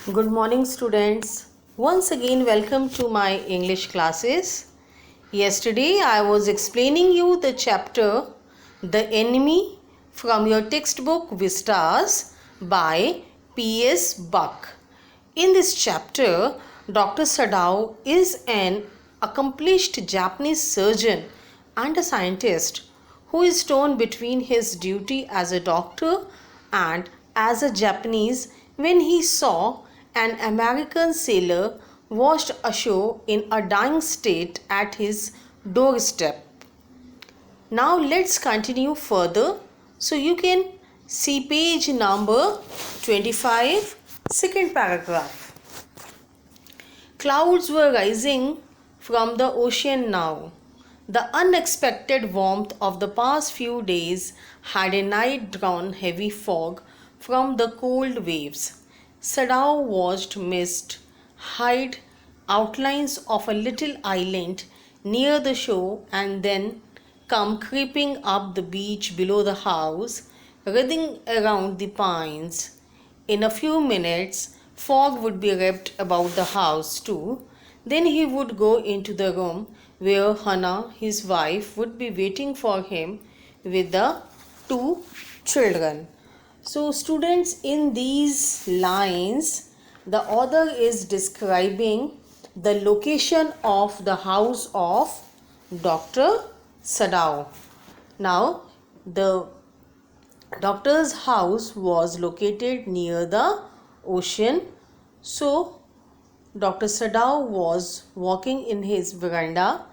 Good morning, students. Once again, welcome to my English classes. Yesterday, I was explaining you the chapter The Enemy from your textbook Vistas by P.S. Buck. In this chapter, Dr. Sadao is an accomplished Japanese surgeon and a scientist who is torn between his duty as a doctor and as a Japanese when he saw an American sailor washed ashore in a dying state at his doorstep. Now let's continue further. So you can see page number 25, second paragraph. Clouds were rising from the ocean now. The unexpected warmth of the past few days had at night drawn heavy fog from the cold waves. Sadao watched mist hide outlines of a little island near the shore and then come creeping up the beach below the house, writhing around the pines. In a few minutes, fog would be wrapped about the house too. Then he would go into the room where Hana, his wife, would be waiting for him with the two children. So, students, in these lines, the author is describing the location of the house of Dr. Sadao. Now, the doctor's house was located near the ocean. So, Dr. Sadao was walking in his veranda,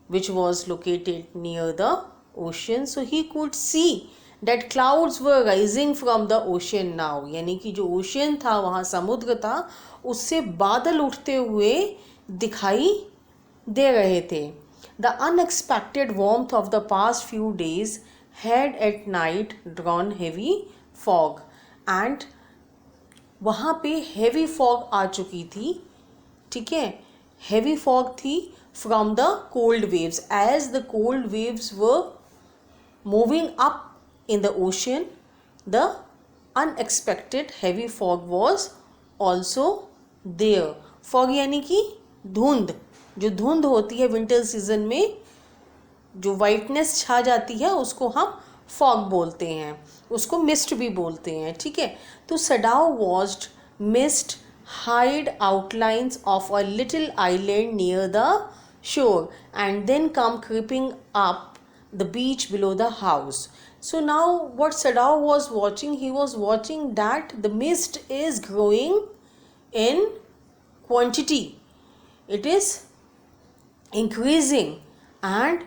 which was located near the ocean. So, he could see that clouds were rising from the ocean now. यानी कि जो ocean था, वहाँ समुद्र था, उससे बादल उठते हुए दिखाई दे रहे थे. The unexpected warmth of the past few days had at night drawn heavy fog, and वहाँ पे heavy fog आ चुकी थी. ठीक है, heavy fog थी from the cold waves. As the cold waves were moving up in the ocean, the unexpected heavy fog was also there. Fog यानी कि धुंध, जो धुंध होती है विंटर सीजन में, जो वाइटनेस छा जाती है, उसको हम फॉग बोलते हैं, उसको मिस्ट भी बोलते हैं. ठीक है, तो Sadao watched mist hide outlines of a little island near the shore and then come creeping up the beach below the house. So now what Sadao was watching, he was watching that the mist is growing in quantity. It is increasing and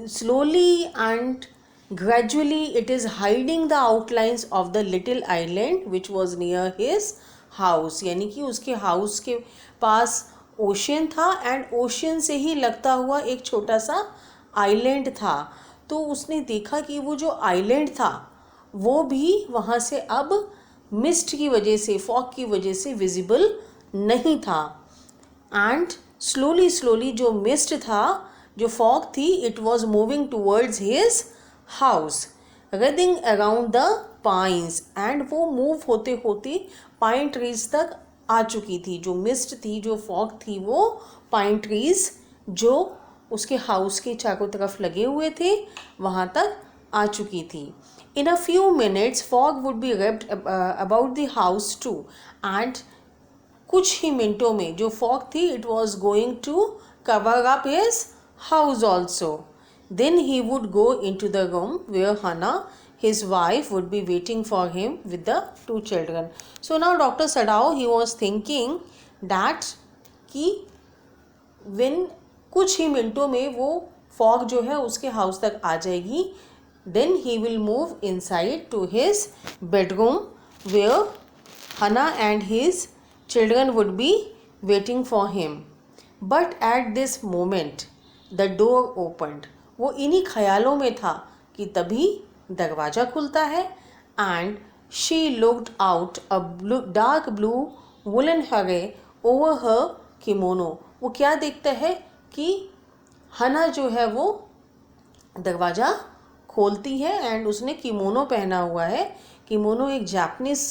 slowly and gradually it is hiding the outlines of the little island which was near his house. यानी कि उसके house के पास ocean था and ocean से ही लगता हुआ एक छोटा सा आइलैंड था. तो उसने देखा कि वो जो आइलैंड था वो भी वहाँ से अब मिस्ट की वजह से, फॉग की वजह से विजिबल नहीं था. एंड स्लोली जो मिस्ट था, जो फॉग थी, it was moving towards his house running around the pines, and वो मूव होते होते पाइन ट्रीज तक आ चुकी थी. जो मिस्ट थी, जो फॉग थी, वो पाइन ट्रीज जो उसके हाउस के चारों तरफ लगे हुए थे वहाँ तक आ चुकी थी. In a few minutes fog would be wrapped about the house too, and कुछ ही मिनटों में जो फॉग थी, it was going to cover up his house also. Then he would go into the room where Hannah, his wife, would be waiting for him with the two children. So now Dr. Sadao, he was thinking that कि when कुछ ही मिनटों में वो fog जो है उसके house तक आ जाएगी. Then he will move inside to his bedroom where Hana and his children would be waiting for him. But at this moment the door opened. वो इन्हीं ख्यालों में था कि तभी दरवाज़ा खुलता है. And she looked out a dark blue woollen Hare over her kimono. वो क्या देखता है कि हना जो है वो दरवाज़ा खोलती है एंड उसने किमोनो पहना हुआ है. किमोनो एक जापानीज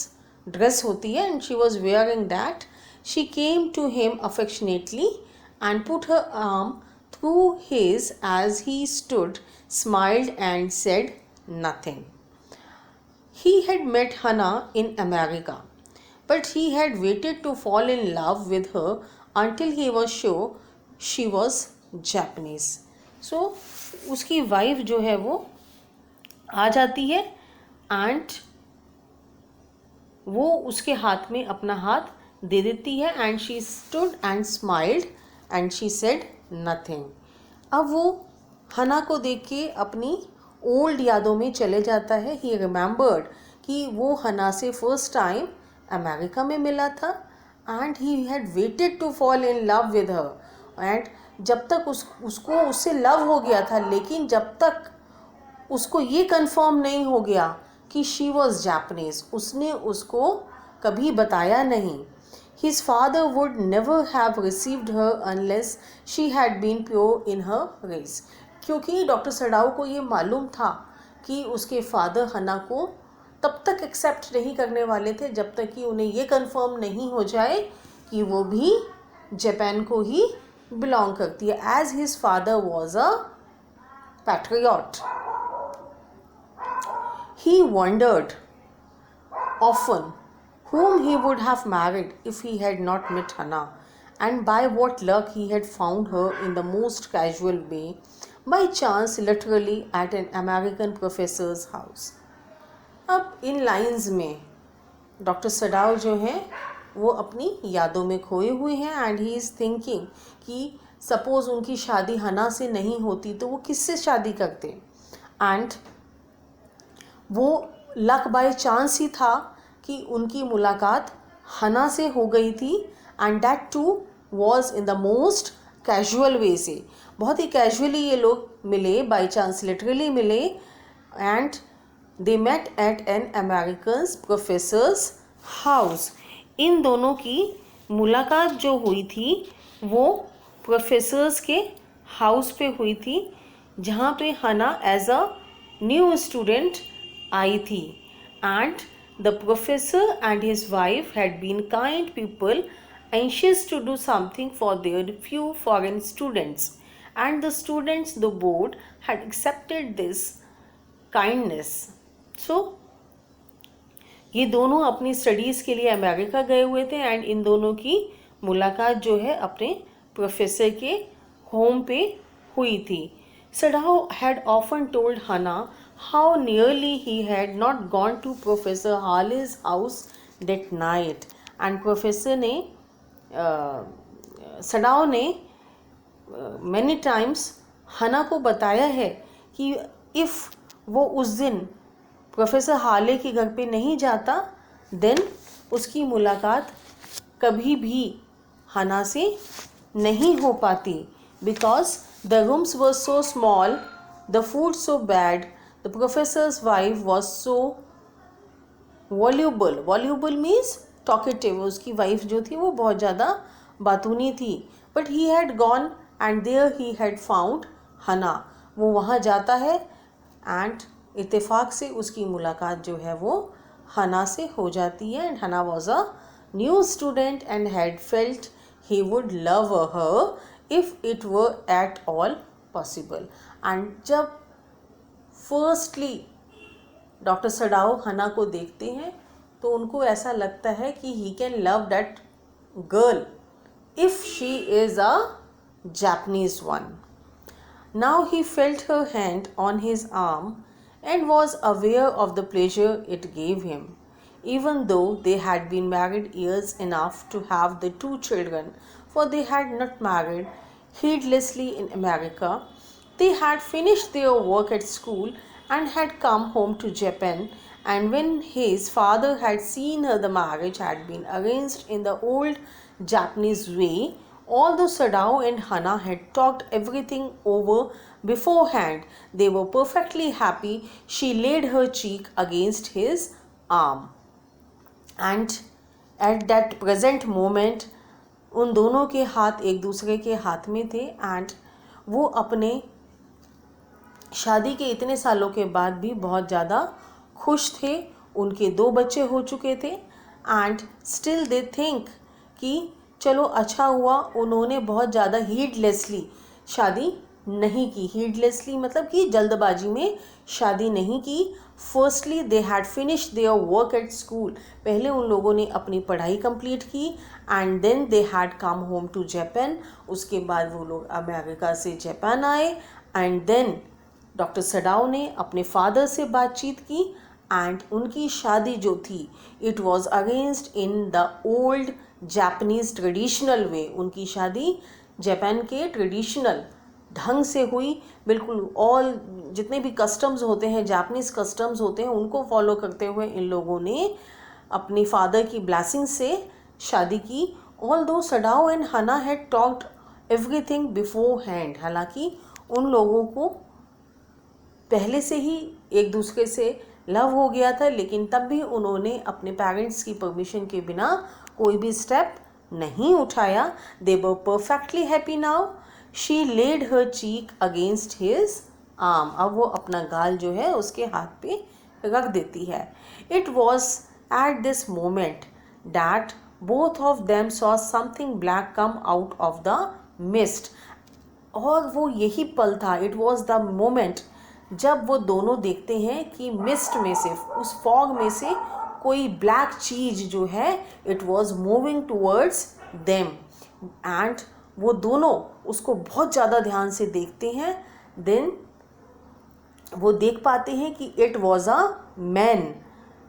ड्रेस होती है, and she was wearing that. She came to him affectionately and put her arm through his as he stood, smiled and said nothing. He had met Hannah in America, but he had waited to fall in love with her until he was sure she was Japanese. So उसकी wife जो है वो आ जाती है and वो उसके हाथ में अपना हाथ दे देती है, and she stood and smiled and she said nothing. अब वो हना को देख के अपनी ओल्ड यादों में चले जाता है. ही रिमेंबर्ड कि वो हना से फर्स्ट टाइम अमेरिका में मिला था, and he had waited to fall in love with her. एंड जब तक उसको उससे लव हो गया था, लेकिन जब तक उसको ये कंफर्म नहीं हो गया कि शी वॉज जापनीज, उसने उसको कभी बताया नहीं. His father would never have received her unless she had been pure in her race. क्योंकि डॉक्टर सडाओ को ये मालूम था कि उसके फादर हना को तब तक एक्सेप्ट नहीं करने वाले थे जब तक कि उन्हें ये कंफर्म नहीं हो जाए कि वो भी जापान को ही बिलोंग करती है, as his father was a patriot. He wondered often whom he would have married if he had not met Hannah, and by what luck he had found her in the most casual way, by chance literally at an American professor's house. अब इन lines में doctor Sadao जो हैं वो अपनी यादों में खोए हुए हैं, एंड ही इज़ थिंकिंग कि सपोज़ उनकी शादी हना से नहीं होती तो वो किससे शादी करते. एंड वो लक बाय चांस ही था कि उनकी मुलाकात हना से हो गई थी, and that too was in the most casual way से. बहुत ही कैजुअली ये लोग मिले, बाय चांस लिटरली मिले, and they met at an American professor's house. इन दोनों की मुलाकात जो हुई थी वो प्रोफेसर्स के हाउस पे हुई थी, जहाँ पे Hannah as a new student आई थी. And the professor and his wife had been kind people, anxious to do something for their few foreign students, and the students, the board, had accepted this kindness. So ये दोनों अपनी studies के लिए America गए हुए थे, and in दोनों की मुलाकात जो है अपने प्रोफेसर के होम पे हुई थी. सडाओ हैड ऑफन टोल्ड हना how nearly he had not gone to Professor Halley's house that night, and professor ने सडाओ ने मैनी टाइम्स हना को बताया है कि इफ़ वो उस दिन प्रोफेसर हाले के घर पे नहीं जाता देन उसकी मुलाकात कभी भी हना से नहीं हो पाती, because the rooms were so small, the food so bad, the professor's wife was so voluble. Voluble means talkative. उसकी वाइफ जो थी वो बहुत ज़्यादा बातूनी थी. But he had gone and there he had found Hana. वो वहाँ जाता है एंड इत्तेफाक से उसकी मुलाकात जो है वो हना से हो जाती है. एंड हना was a new student and had felt he would love her if it were at all possible. And जब फर्स्टली डॉक्टर सडाओ हना को देखते हैं तो उनको ऐसा लगता है कि he can love that girl if she is a Japanese one. Now he felt her hand on his arm and was aware of the pleasure it gave him. Even though they had been married years enough to have the 2 children, for they had not married heedlessly in America, they had finished their work at school and had come home to Japan, and when his father had seen her, the marriage had been arranged in the old Japanese way. Although Sadao and Hana had talked everything over beforehand, they were perfectly happy. She laid her cheek against his arm, and at that present moment उन दोनों के हाथ एक दूसरे के हाथ में थे, एंड वो अपने शादी के इतने सालों के बाद भी बहुत ज़्यादा खुश थे. उनके 2 बच्चे हो चुके थे, एंड स्टिल दे थिंक कि चलो अच्छा हुआ उन्होंने बहुत ज़्यादा हीडलेसली शादी नहीं की। हीडलेसली मतलब कि जल्दबाजी में शादी नहीं की। Firstly they had finished their work at school, पहले उन लोगों ने अपनी पढ़ाई कंप्लीट की। And then they had come home to Japan, उसके बाद वो लोग अमेरिका से जापान आए। एंड देन डॉक्टर सडाओ ने अपने फादर से बातचीत की एंड उनकी शादी जो थी it was against in the old Japanese traditional way. उनकी शादी जापान के ट्रेडिशनल ढंग से हुई, बिल्कुल ऑल जितने भी कस्टम्स होते हैं, जापानीज कस्टम्स होते हैं, उनको फॉलो करते हुए इन लोगों ने अपने फादर की ब्लेसिंग से शादी की। ऑल्दो सडाओ एंड हना had talked everything before hand, हालांकि उन लोगों को पहले से ही एक दूसरे से लव हो गया था, लेकिन तब भी उन्होंने अपने पेरेंट्स की परमिशन के बिना कोई भी स्टेप नहीं उठाया। They were perfectly happy now. She laid her cheek against his arm, अब वो अपना गाल जो है उसके हाथ पे रख देती है। It was at this moment that both of them saw something black come out of the mist, और वो यही पल था, इट वॉज द मोमेंट जब वो दोनों देखते हैं कि मिस्ट में से, उस फॉग में से कोई ब्लैक चीज जो है it was moving towards them. And वो दोनों उसको बहुत ज़्यादा ध्यान से देखते हैं। देन वो देख पाते हैं कि इट वॉज अ मैन,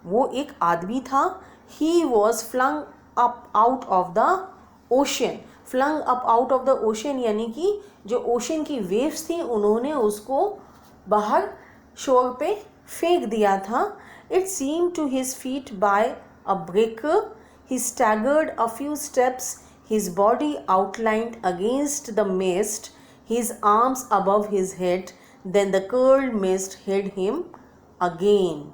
वो एक आदमी था। He was flung up out of the ocean, flung up out of the ocean यानी कि जो ओशन की वेव्स थी उन्होंने उसको बाहर शोर पे फेंक दिया था। It seem to his feet by a breaker, he staggered a few steps, his body outlined against the mist, his arms above his head, then the curled mist hid him again.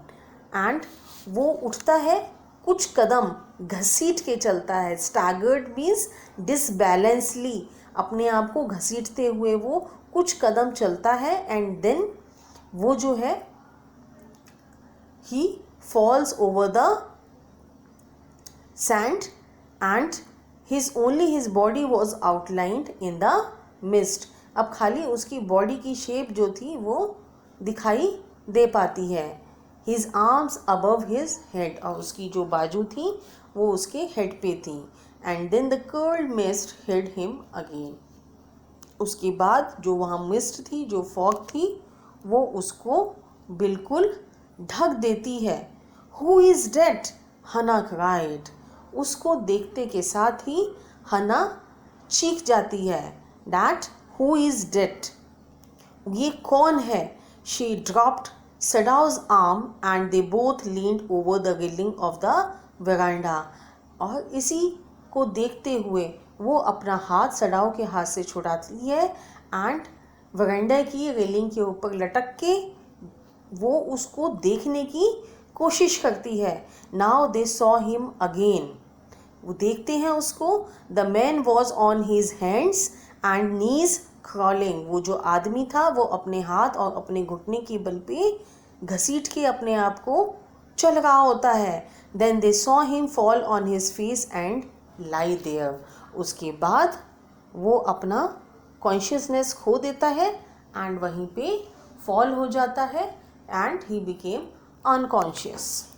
And वो उठता है, कुछ कदम घसीट के चलता है। staggered means disbalancedly, अपने आप को घसीटते हुए वो कुछ कदम चलता है। and then वो जो है he falls over the sand and his body was outlined in the mist. अब खाली उसकी बॉडी की शेप जो थी वो दिखाई दे पाती है। his arms above his head, और उसकी जो बाजू थी वो उसके हेड पे थी। and then the curled mist hid him again, उसके बाद जो वहाँ मिस्ट थी, जो फॉग थी, वो उसको बिल्कुल ढक देती है। who is dead? हना cried, उसको देखते के साथ ही हना चीख जाती है। That who is dead? ये कौन है? She dropped Sadao's arm and they both leaned over the railing of the veranda. और इसी को देखते हुए वो अपना हाथ सडाओ के हाथ से छुड़ाती है एंड वरांडा की रेलिंग के ऊपर लटक के वो उसको देखने की कोशिश करती है। Now they saw him again, वो देखते हैं उसको। The man was on his hands and knees crawling, वो जो आदमी था वो अपने हाथ और अपने घुटने की बल पे घसीट के अपने आप को चल रहा होता है। Then they saw him fall on his face and lie there, उसके बाद वो अपना कॉन्शियसनेस खो देता है एंड वहीं पे फॉल हो जाता है एंड ही बिकेम अनकॉन्शियस।